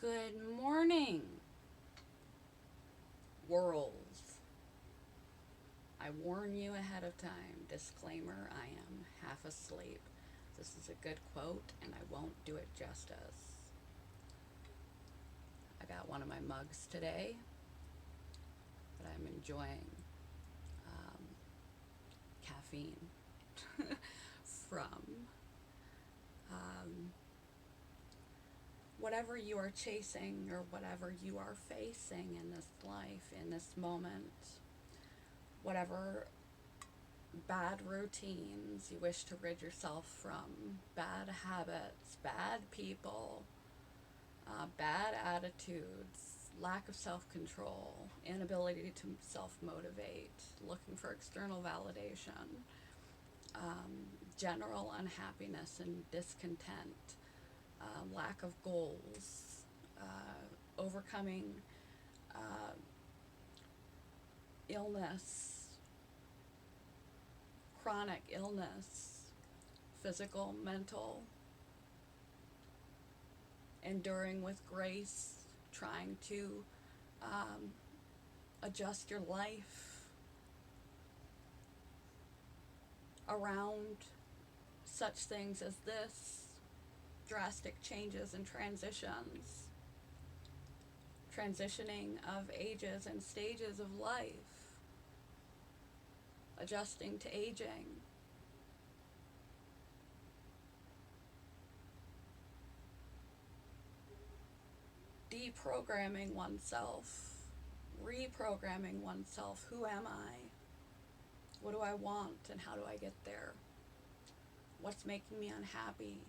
Good morning, world. I warn you ahead of time. Disclaimer, I am half asleep. This is a good quote, and I won't do it justice. I got one of my mugs today that I'm enjoying caffeine from. Um, Whatever you are chasing or whatever you are facing in this life, in this moment, whatever bad routines you wish to rid yourself from, bad habits, bad people, bad attitudes, lack of self-control, inability to self-motivate, looking for external validation, general unhappiness and discontent, lack of goals, overcoming uh, illness, chronic illness, physical, mental, enduring with grace, trying to um, adjust your life around such things as this, drastic changes and transitions, transitioning of ages and stages of life, adjusting to aging. Deprogramming oneself, reprogramming oneself. Who am I? What do I want and how do I get there? What's making me unhappy?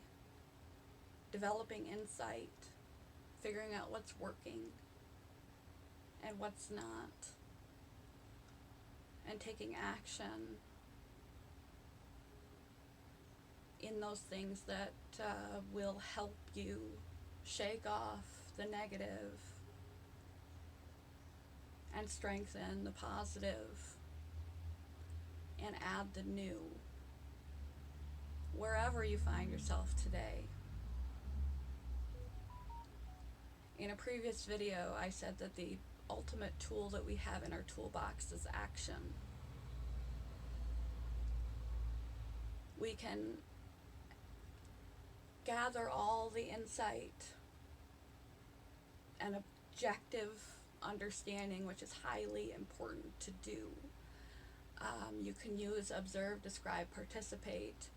Developing insight, figuring out what's working and what's not, and taking action in those things that will help you shake off the negative and strengthen the positive and add the new wherever you find yourself today. In a previous video, I said that the ultimate tool that we have in our toolbox is action. We can gather all the insight and objective understanding, which is highly important to do. You can use observe, describe, participate,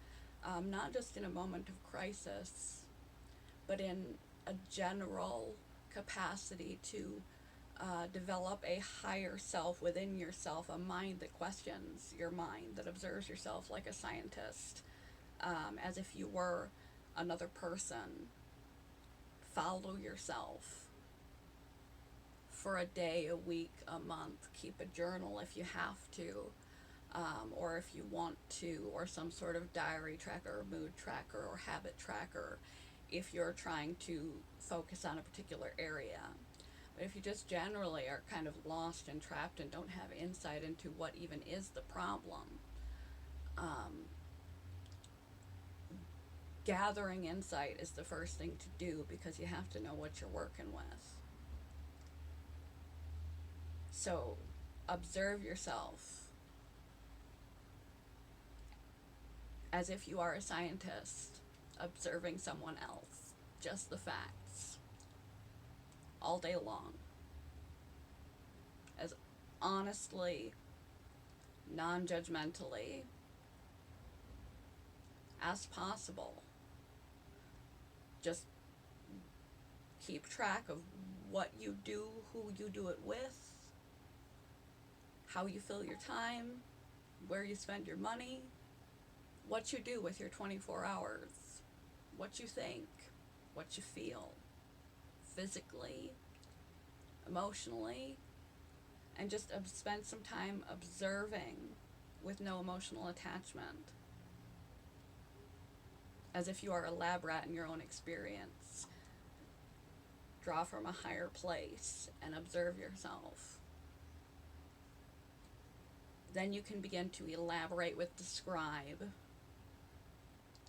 not just in a moment of crisis, but in a general capacity to develop a higher self within yourself, a mind that questions your mind, that observes yourself like a scientist, as if you were another person. Follow yourself for a day, a week, a month. Keep a journal if you have to, or if you want to, or some sort of diary tracker, mood tracker, or habit tracker if you're trying to focus on a particular area. But if you just generally are kind of lost and trapped and don't have insight into what even is the problem, gathering insight is the first thing to do, because you have to know what you're working with. So observe yourself as if you are a scientist observing someone else, just the facts, all day long, as honestly, non-judgmentally as possible. Just keep track of what you do, who you do it with, how you fill your time, where you spend your money, what you do with your 24 hours, what you think, what you feel, physically, emotionally, and just spend some time observing with no emotional attachment, as if you are a lab rat in your own experience. Draw from a higher place and observe yourself. Then you can begin to elaborate with describe,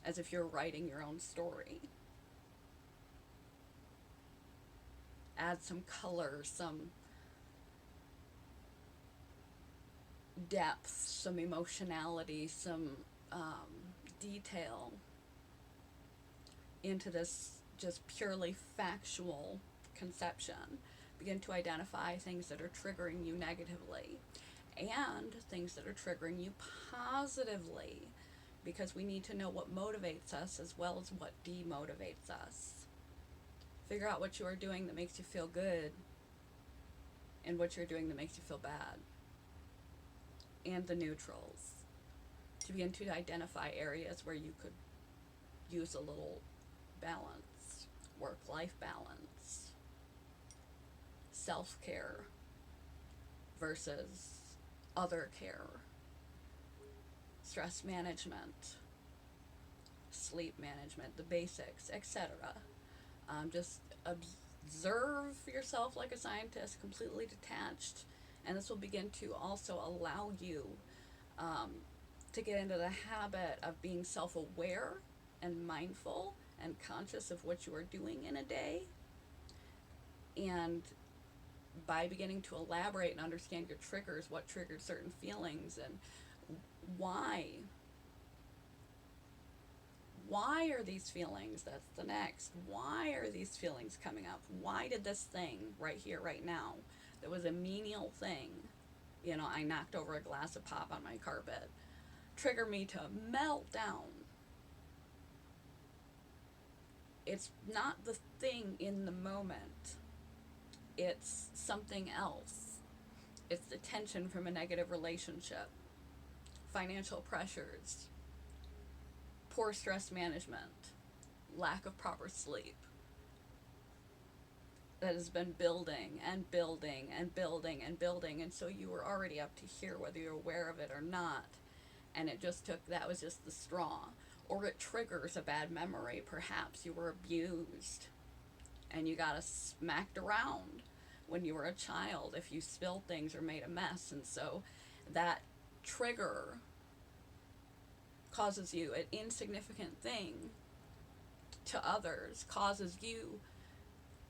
as if you're writing your own story. add some color, some depth, some emotionality, some detail into this just purely factual conception. Begin to identify things that are triggering you negatively and things that are triggering you positively, because we need to know what motivates us as well as what demotivates us. Figure out what you are doing that makes you feel good and what you're doing that makes you feel bad, and the neutrals, to begin to identify areas where you could use a little balance, work-life balance, self-care versus other care, stress management, sleep management, the basics, etc. Just observe yourself like a scientist, completely detached, and this will begin to also allow you to get into the habit of being self-aware and mindful and conscious of what you are doing in a day. And by beginning to elaborate and understand your triggers, what triggers certain feelings, and why are these feelings, that's the next, why are these feelings coming up? Why did this thing right here, right now, that was a menial thing, I knocked over a glass of pop on my carpet, trigger me to melt down? It's not the thing in the moment, it's something else. It's the tension from a negative relationship, financial pressures, poor stress management, lack of proper sleep that has been building and building and building and building, and so you were already up to here whether you're aware of it or not, and that was just the straw. Or it triggers a bad memory. Perhaps you were abused and you got smacked around when you were a child if you spilled things or made a mess, and so that trigger causes you, an insignificant thing to others causes you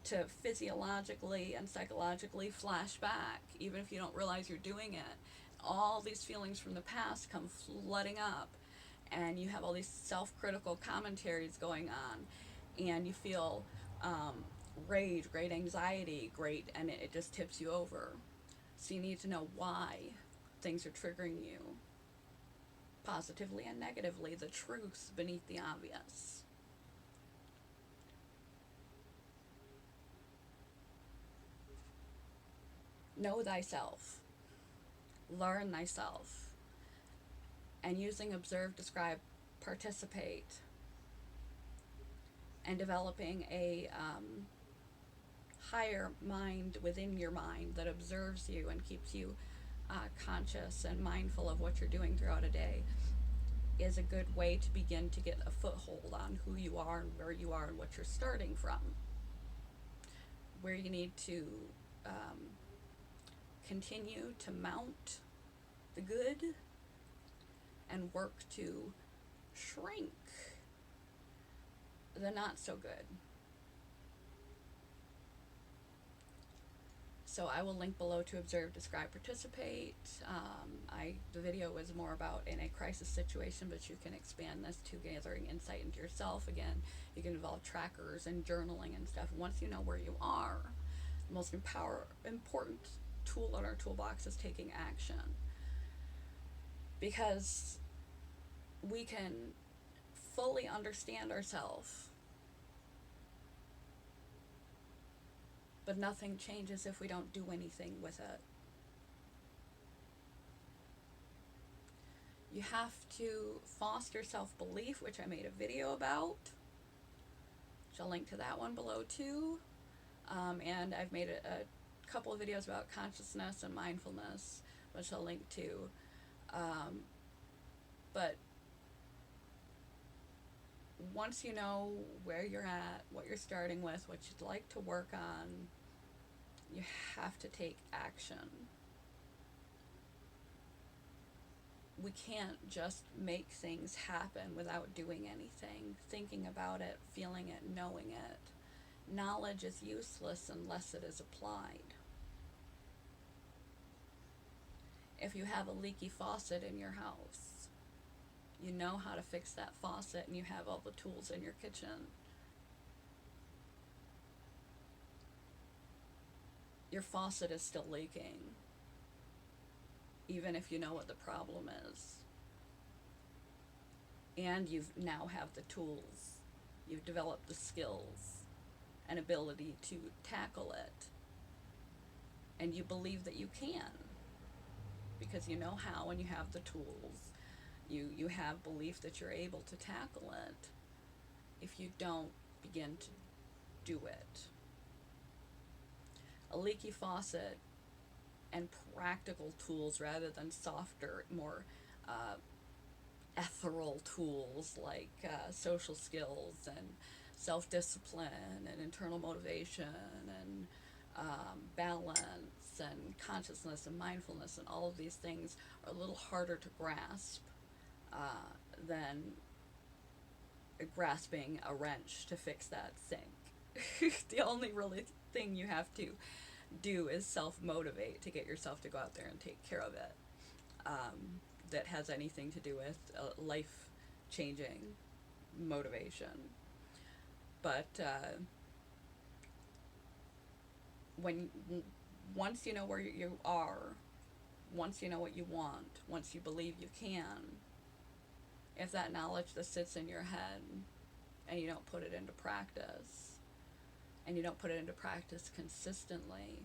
to physiologically and psychologically flash back, even if you don't realize you're doing it. All these feelings from the past come flooding up, and you have all these self-critical commentaries going on, and you feel rage, great anxiety, and it just tips you over. So you need to know why things are triggering you, positively and negatively, the truths beneath the obvious. Know thyself, learn thyself, and using observe, describe, participate, and developing a higher mind within your mind that observes you and keeps you conscious and mindful of what you're doing throughout a day is a good way to begin to get a foothold on who you are and where you are and what you're starting from. Where you need to continue to mount the good and work to shrink the not so good. So I will link below to observe, describe, participate. The video was more about in a crisis situation, but you can expand this to gathering insight into yourself. Again, you can involve trackers and journaling and stuff. Once you know where you are, the most important tool in our toolbox is taking action. Because we can fully understand ourselves, but nothing changes if we don't do anything with it. You have to foster self-belief, which I made a video about, which I'll link to that one below too. And I've made a couple of videos about consciousness and mindfulness, which I'll link to. But once you know where you're at, what you're starting with, what you'd like to work on, you have to take action. We can't just make things happen without doing anything, thinking about it, feeling it, knowing it. Knowledge is useless unless it is applied. If you have a leaky faucet in your house, you know how to fix that faucet and you have all the tools in your kitchen. Your faucet is still leaking, even if you know what the problem is. And you now have the tools. You've developed the skills and ability to tackle it. And you believe that you can, because you know how and you have the tools. You have belief that you're able to tackle it if you don't begin to do it. A leaky faucet and practical tools rather than softer, more ethereal tools like social skills and self-discipline and internal motivation and balance and consciousness and mindfulness, and all of these things are a little harder to grasp than grasping a wrench to fix that sink. The only really thing you have to do is self-motivate to get yourself to go out there and take care of it. That has anything to do with life-changing motivation. But when once you know where you are, once you know what you want, once you believe you can, if that knowledge that sits in your head and you don't put it into practice, and you don't put it into practice consistently,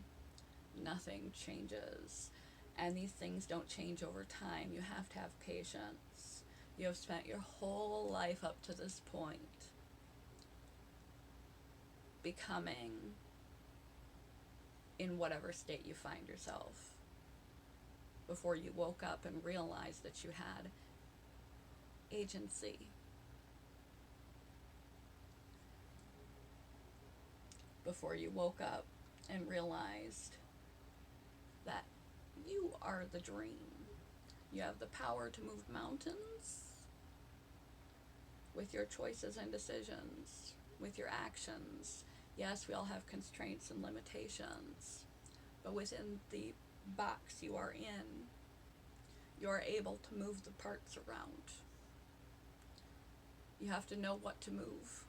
nothing changes. And these things don't change over time. You have to have patience. You have spent your whole life up to this point becoming in whatever state you find yourself before you woke up and realized that you had agency. Before you woke up and realized that you are the dream. You have the power to move mountains with your choices and decisions, with your actions. Yes, we all have constraints and limitations, but within the box you are in, you are able to move the parts around. You have to know what to move.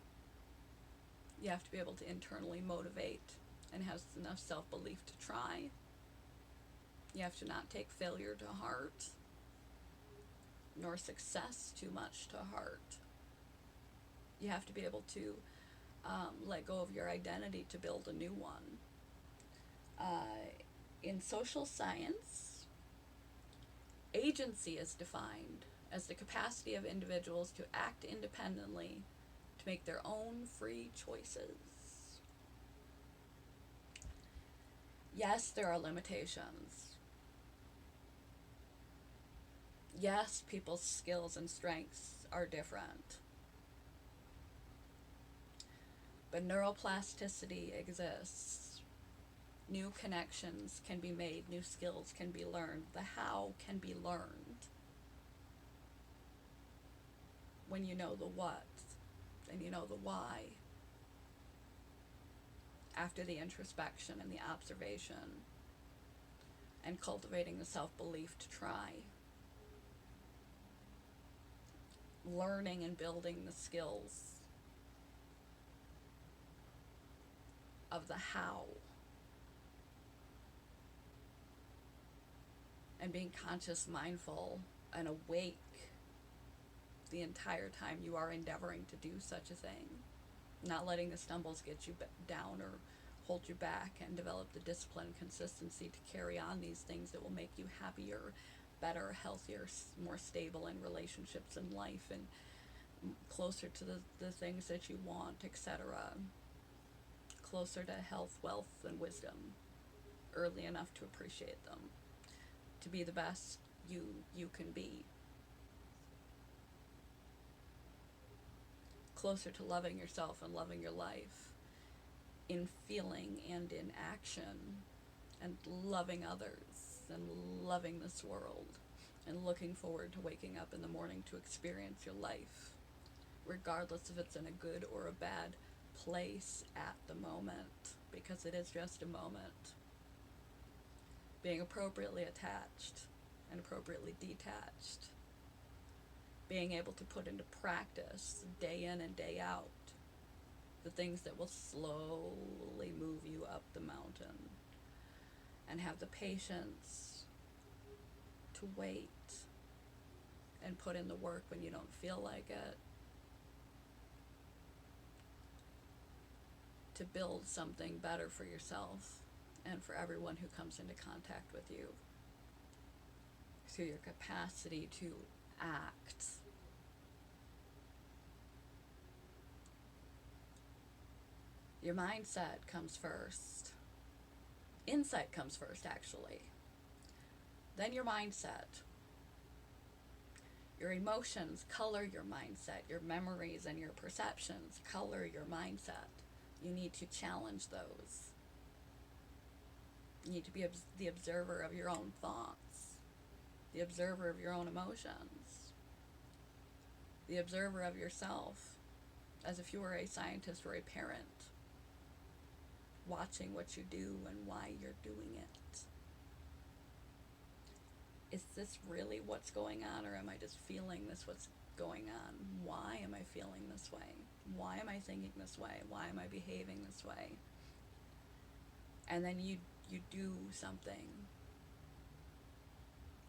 You have to be able to internally motivate and have enough self-belief to try. You have to not take failure to heart, nor success too much to heart. You have to be able to let go of your identity to build a new one. In social science, agency is defined as the capacity of individuals to act independently, to make their own free choices. Yes, there are limitations. Yes, people's skills and strengths are different. But neuroplasticity exists. New connections can be made, new skills can be learned. The how can be learned when you know the what and you know the why. After the introspection and the observation and cultivating the self-belief to try. Learning and building the skills of the how. And being conscious, mindful, and awake the entire time you are endeavoring to do such a thing. Not letting the stumbles get you down or hold you back, and develop the discipline and consistency to carry on these things that will make you happier, better, healthier, more stable in relationships and life, and closer to the things that you want, etc. Closer to health, wealth, and wisdom early enough to appreciate them, to be the best you can be. Closer to loving yourself and loving your life in feeling and in action, and loving others and loving this world, and looking forward to waking up in the morning to experience your life, regardless if it's in a good or a bad place at the moment, because it is just a moment. Being appropriately attached and appropriately detached. Being able to put into practice day in and day out the things that will slowly move you up the mountain, and have the patience to wait and put in the work when you don't feel like it, to build something better for yourself and for everyone who comes into contact with you, through your capacity to act. Your mindset comes first. Insight comes first, actually. Then your mindset. Your emotions color your mindset. Your memories and your perceptions color your mindset. You need to challenge those. You need to be the observer of your own thoughts, the observer of your own emotions, the observer of yourself, as if you were a scientist or a parent, watching what you do and why you're doing it. Is this really what's going on, or am I just feeling this what's going on? Why am I feeling this way? Why am I thinking this way? Why am I behaving this way? And then you do something,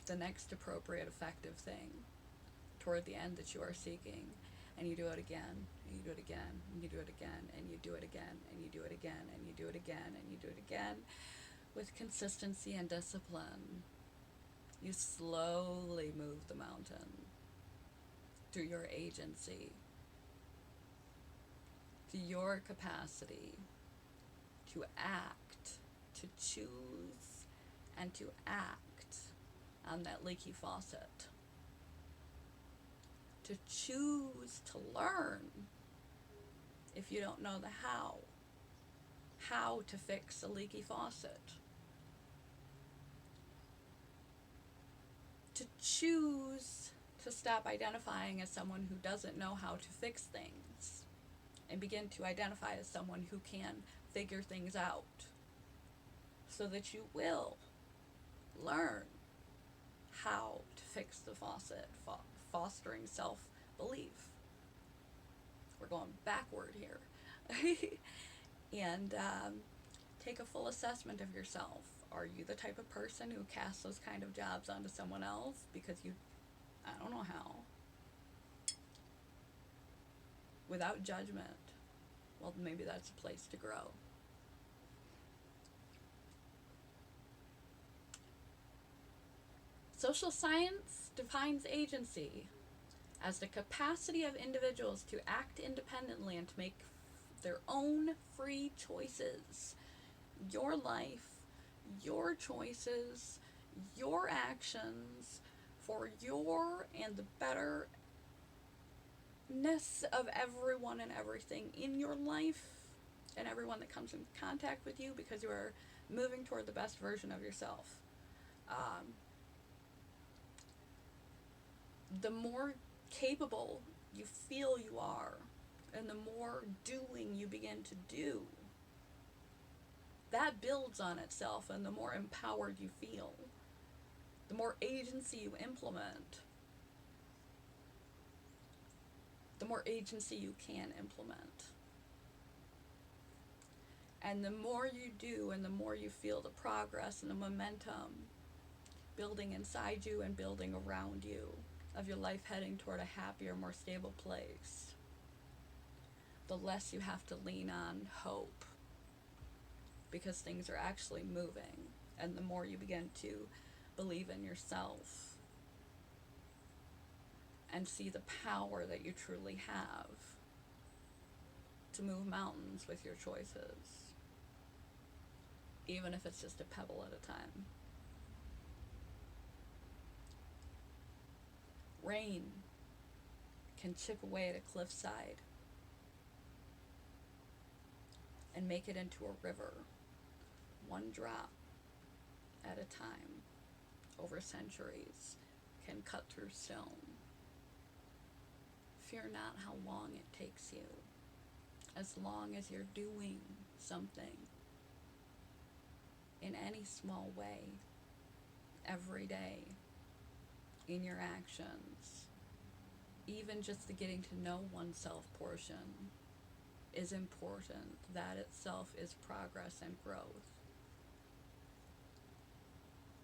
the next appropriate, effective thing toward the end that you are seeking, and you do it again, and you do it again, and you do it again, and you do it again, and you do it again, and you do it again, and you do it again, with consistency and discipline. You slowly move the mountain through your agency, through your capacity to act, to choose, and to act on that leaky faucet. To choose to learn, if you don't know the how to fix a leaky faucet. To choose to stop identifying as someone who doesn't know how to fix things, and begin to identify as someone who can figure things out, so that you will learn how to fix the faucet, fostering self-belief. We're going backward here. And take a full assessment of yourself. Are you the type of person who casts those kind of jobs onto someone else because I don't know how, without judgment? Well, maybe that's a place to grow. Social science defines agency as the capacity of individuals to act independently and to make their own free choices. Your life, your choices, your actions, for your and the betterness of everyone and everything in your life, and everyone that comes in contact with you, because you are moving toward the best version of yourself. The more capable you feel you are, and the more doing you begin to do, that builds on itself, and the more empowered you feel, the more agency you implement, the more agency you can implement. And the more you do, and the more you feel the progress and the momentum building inside you and building around you, of your life heading toward a happier, more stable place, the less you have to lean on hope, because things are actually moving, and the more you begin to believe in yourself and see the power that you truly have to move mountains with your choices, even if it's just a pebble at a time. Rain can chip away at a cliffside and make it into a river, one drop at a time, over centuries, can cut through stone. Fear not how long it takes you. as long as you're doing something in any small way every day in your actions. Even just the getting to know oneself portion is important. That itself is progress and growth.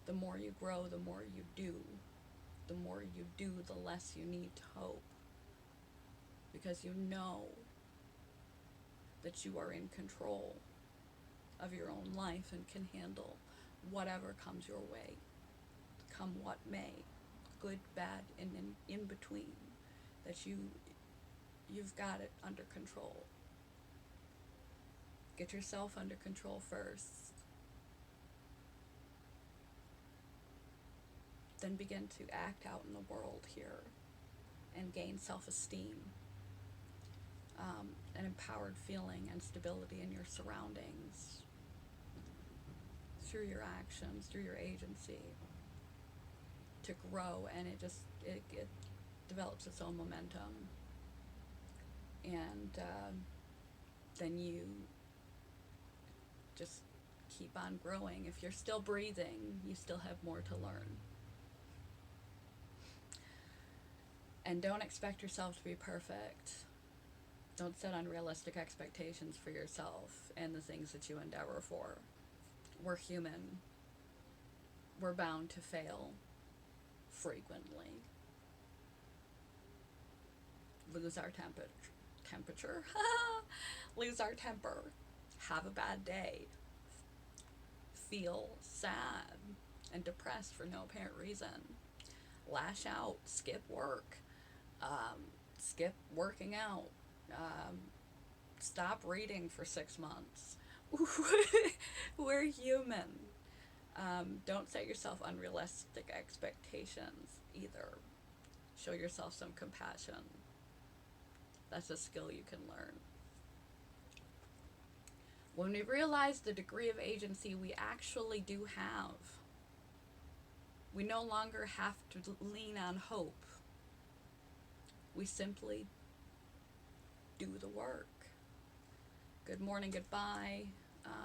The more you grow, the more you do. The more you do, the less you need to hope. Because you know that you are in control of your own life and can handle whatever comes your way, come what may, good, bad, and in between, that you've got it under control. Get yourself under control first. Then begin to act out in the world here and gain self-esteem, an empowered feeling and stability in your surroundings through your actions, through your agency, to grow, and it develops its own momentum. And then you just keep on growing. If you're still breathing, you still have more to learn. And don't expect yourself to be perfect. Don't set unrealistic expectations for yourself and the things that you endeavor for. We're human. We're bound to fail frequently. Lose our temperature. Lose our temper. Have a bad day. Feel sad and depressed for no apparent reason. Lash out. Skip work. Skip working out. Stop reading for 6 months. We're human. Don't set yourself unrealistic expectations either. Show yourself some compassion. That's a skill you can learn. When we realize the degree of agency we actually do have, we no longer have to lean on hope. We simply do the work. Good morning, goodbye.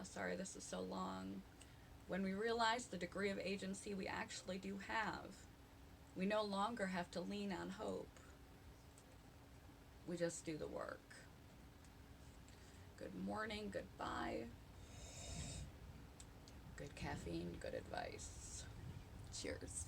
Sorry this is so long. When we realize the degree of agency we actually do have, we no longer have to lean on hope. We just do the work. Good morning, goodbye. Good caffeine, good advice. Cheers.